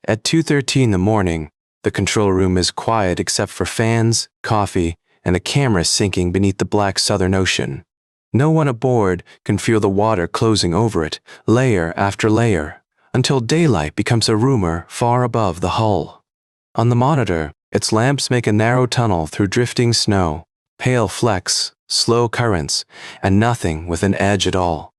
At 2:13 in the morning, the control room is quiet except for fans, coffee, and a camera sinking beneath the black Southern Ocean. No one aboard can feel the water closing over it, layer after layer, until daylight becomes a rumor far above the hull. On the monitor, its lamps make a narrow tunnel through drifting snow, pale flecks, slow currents, and nothing with an edge at all.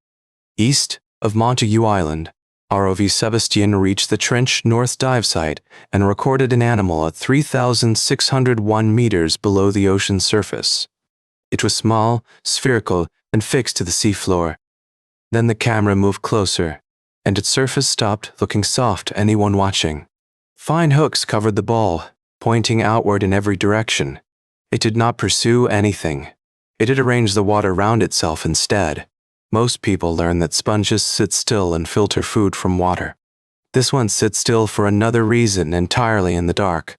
East of Montague Island, ROV Sebastian reached the Trench North dive site and recorded an animal at 3,601 meters below the ocean surface. It was small, spherical, and fixed to the seafloor. Then the camera moved closer, and its surface stopped looking soft to anyone watching. Fine hooks covered the ball, pointing outward in every direction. It did not pursue anything. It had arranged the water round itself instead. Most people learn that sponges sit still and filter food from water. This one sits still for another reason entirely in the dark.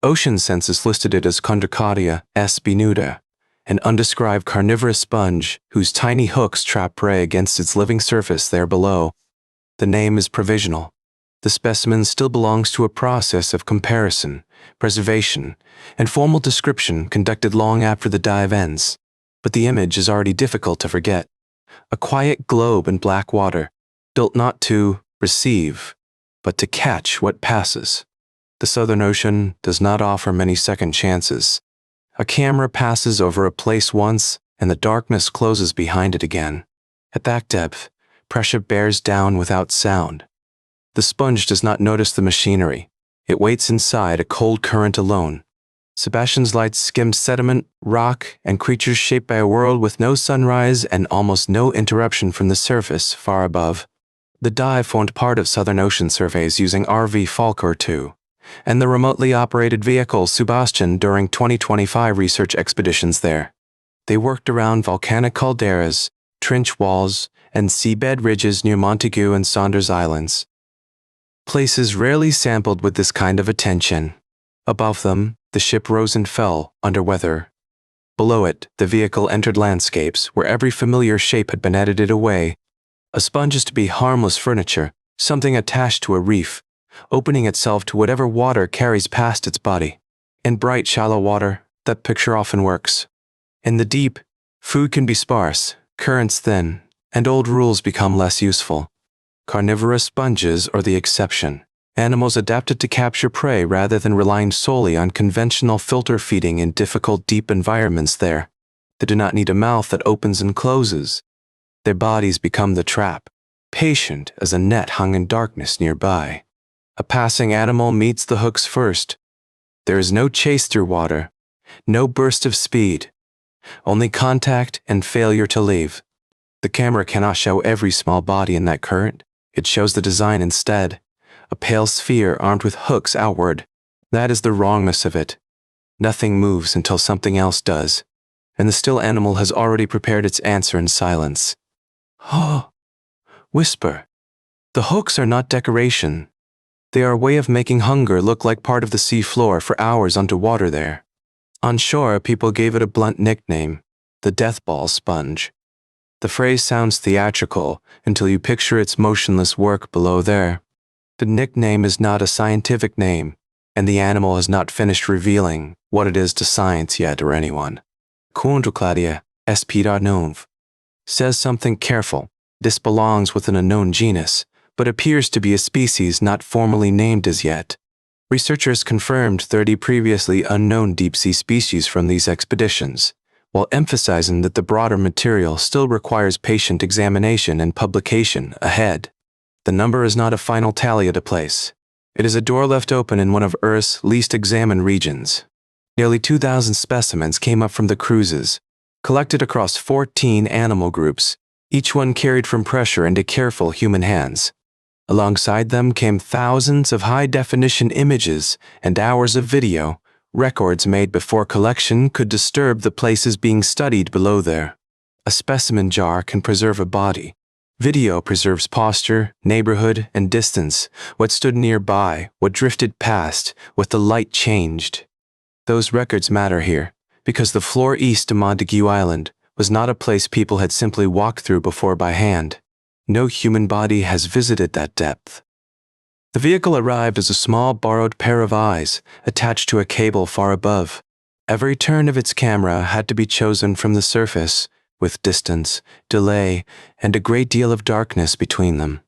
Ocean Census listed it as Chondrocaudia spinuta, an undescribed carnivorous sponge whose tiny hooks trap prey against its living surface there below. The name is provisional. The specimen still belongs to a process of comparison, preservation, and formal description conducted long after the dive ends. But the image is already difficult to forget. A quiet globe in black water, built not to receive, but to catch what passes. The Southern Ocean does not offer many second chances. A camera passes over a place once, and the darkness closes behind it again. At that depth, pressure bears down without sound. The sponge does not notice the machinery. It waits inside a cold current alone. Sebastian's lights skim sediment, rock, and creatures shaped by a world with no sunrise and almost no interruption from the surface far above. The dive formed part of Southern Ocean surveys using RV Falcor 2, and the remotely operated vehicle Sebastian during 2025 research expeditions there. They worked around volcanic calderas, trench walls, and seabed ridges near Montague and Saunders Islands. Places rarely sampled with this kind of attention. Above them, the ship rose and fell under weather. Below it, the vehicle entered landscapes where every familiar shape had been edited away. A sponge is to be harmless furniture, something attached to a reef, opening itself to whatever water carries past its body. In bright, shallow water, that picture often works. In the deep, food can be sparse, currents thin, and old rules become less useful. Carnivorous sponges are the exception. Animals adapted to capture prey rather than relying solely on conventional filter feeding in difficult deep environments there. They do not need a mouth that opens and closes. Their bodies become the trap, patient as a net hung in darkness nearby. A passing animal meets the hooks first. There is no chase through water, no burst of speed, only contact and failure to leave. The camera cannot show every small body in that current. It shows the design instead. A pale sphere armed with hooks outward. That is the wrongness of it. Nothing moves until something else does, and the still animal has already prepared its answer in silence. Oh, whisper. The hooks are not decoration. They are a way of making hunger look like part of the sea floor for hours underwater there. On shore, people gave it a blunt nickname, the death ball sponge. The phrase sounds theatrical until you picture its motionless work below there. The nickname is not a scientific name, and the animal has not finished revealing what it is to science yet or anyone. Chondrocaudia spinuta says something careful. This belongs within a known genus, but appears to be a species not formally named as yet. Researchers confirmed 30 previously unknown deep-sea species from these expeditions, while emphasizing that the broader material still requires patient examination and publication ahead. The number is not a final tally at a place. It is a door left open in one of Earth's least examined regions. Nearly 2,000 specimens came up from the cruises, collected across 14 animal groups, each one carried from pressure into careful human hands. Alongside them came thousands of high-definition images and hours of video, records made before collection could disturb the places being studied below there. A specimen jar can preserve a body. Video preserves posture, neighborhood, and distance, what stood nearby, what drifted past, what the light changed. Those records matter here, because the floor east of Montague Island was not a place people had simply walked through before by hand. No human body has visited that depth. The vehicle arrived as a small borrowed pair of eyes attached to a cable far above. Every turn of its camera had to be chosen from the surface, with distance, delay, and a great deal of darkness between them.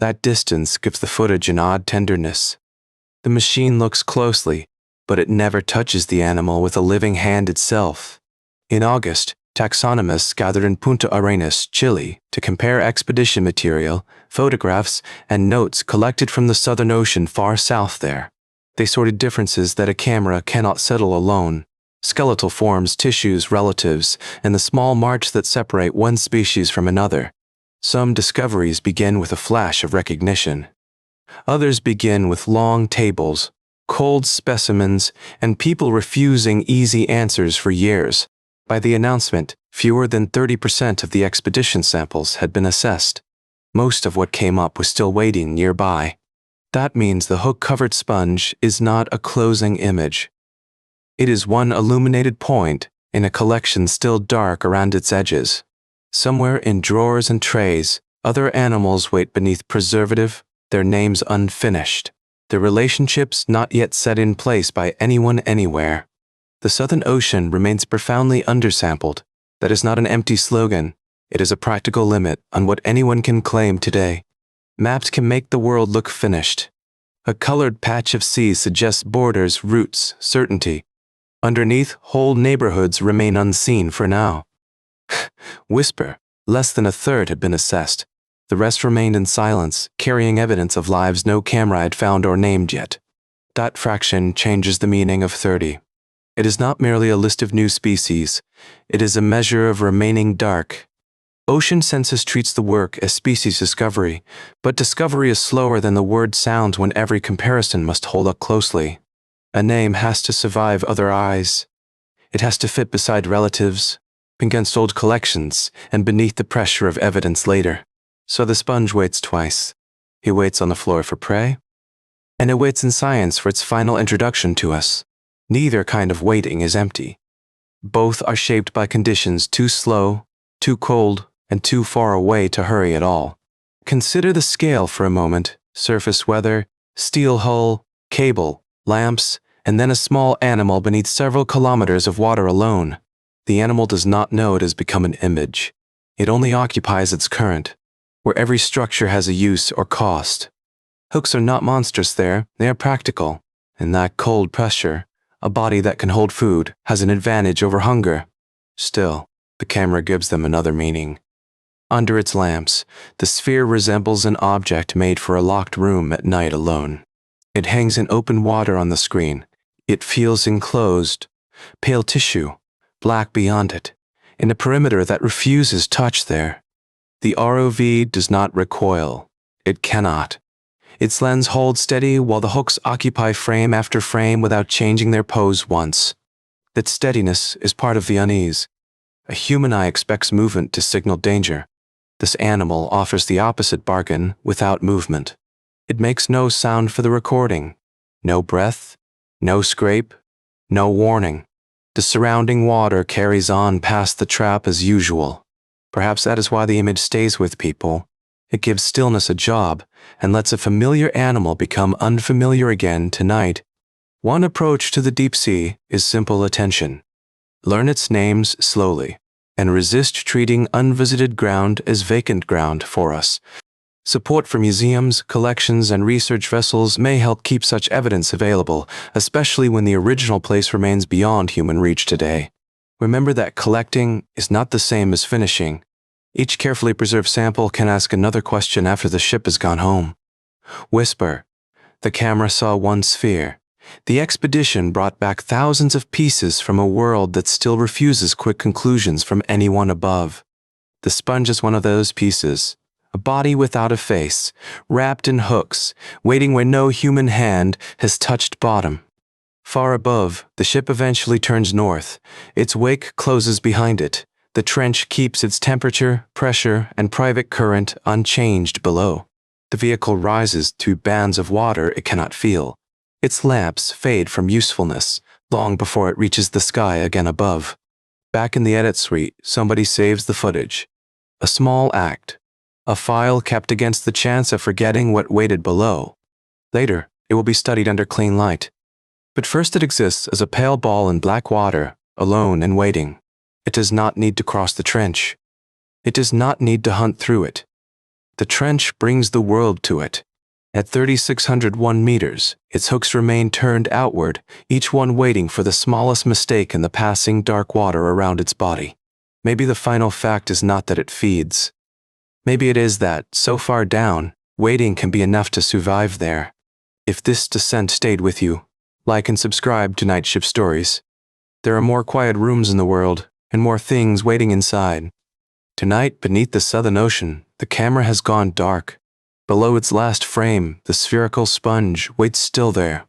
That distance gives the footage an odd tenderness. The machine looks closely, but it never touches the animal with a living hand itself. In August, taxonomists gathered in Punta Arenas, Chile, to compare expedition material, photographs, and notes collected from the Southern Ocean far south there. They sorted differences that a camera cannot settle alone: skeletal forms, tissues, relatives, and the small marks that separate one species from another. Some discoveries begin with a flash of recognition. Others begin with long tables, cold specimens, and people refusing easy answers for years. By the announcement, fewer than 30% of the expedition samples had been assessed. Most of what came up was still waiting nearby. That means the hook-covered sponge is not a closing image. It is one illuminated point in a collection still dark around its edges. Somewhere in drawers and trays, other animals wait beneath preservative, their names unfinished, their relationships not yet set in place by anyone anywhere. The Southern Ocean remains profoundly undersampled. That is not an empty slogan. It is a practical limit on what anyone can claim today. Maps can make the world look finished. A colored patch of sea suggests borders, roots, certainty. Underneath, whole neighborhoods remain unseen for now. Whisper, less than a third had been assessed. The rest remained in silence, carrying evidence of lives no camera had found or named yet. That fraction changes the meaning of 30. It is not merely a list of new species. It is a measure of remaining dark. Ocean Census treats the work as species discovery, but discovery is slower than the word sounds when every comparison must hold up closely. A name has to survive other eyes. It has to fit beside relatives, against old collections, and beneath the pressure of evidence later. So the sponge waits twice. It waits on the floor for prey, and it waits in science for its final introduction to us. Neither kind of waiting is empty. Both are shaped by conditions too slow, too cold, and too far away to hurry at all. Consider the scale for a moment: surface weather, steel hull, cable, lamps, and then a small animal beneath several kilometers of water alone. The animal does not know it has become an image. It only occupies its current, where every structure has a use or cost. Hooks are not monstrous there, they are practical. In that cold pressure, a body that can hold food has an advantage over hunger. Still, the camera gives them another meaning. Under its lamps, the sphere resembles an object made for a locked room at night alone. It hangs in open water on the screen. It feels enclosed, pale tissue, black beyond it, in a perimeter that refuses touch there. The ROV does not recoil. It cannot. Its lens holds steady while the hooks occupy frame after frame without changing their pose once. That steadiness is part of the unease. A human eye expects movement to signal danger. This animal offers the opposite bargain without movement. It makes no sound for the recording, no breath, no scrape, no warning. The surrounding water carries on past the trap as usual. Perhaps that is why the image stays with people. It gives stillness a job and lets a familiar animal become unfamiliar again tonight. One approach to the deep sea is simple attention. Learn its names slowly, and resist treating unvisited ground as vacant ground for us. Support for museums, collections, and research vessels may help keep such evidence available, especially when the original place remains beyond human reach today. Remember that collecting is not the same as finishing. Each carefully preserved sample can ask another question after the ship has gone home. Whisper. The camera saw one sphere. The expedition brought back thousands of pieces from a world that still refuses quick conclusions from anyone above. The sponge is one of those pieces. A body without a face, wrapped in hooks, waiting where no human hand has touched bottom. Far above, the ship eventually turns north. Its wake closes behind it. The trench keeps its temperature, pressure, and private current unchanged below. The vehicle rises to bands of water it cannot feel. Its lamps fade from usefulness long before it reaches the sky again above. Back in the edit suite, somebody saves the footage. A small act. A file kept against the chance of forgetting what waited below. Later, it will be studied under clean light. But first it exists as a pale ball in black water, alone and waiting. It does not need to cross the trench. It does not need to hunt through it. The trench brings the world to it. At 3,601 meters, its hooks remain turned outward, each one waiting for the smallest mistake in the passing dark water around its body. Maybe the final fact is not that it feeds. Maybe it is that, so far down, waiting can be enough to survive there. If this descent stayed with you, like and subscribe to Night Shift Stories. There are more quiet rooms in the world, and more things waiting inside. Tonight, beneath the Southern Ocean, the camera has gone dark. Below its last frame, the spherical sponge waits still there,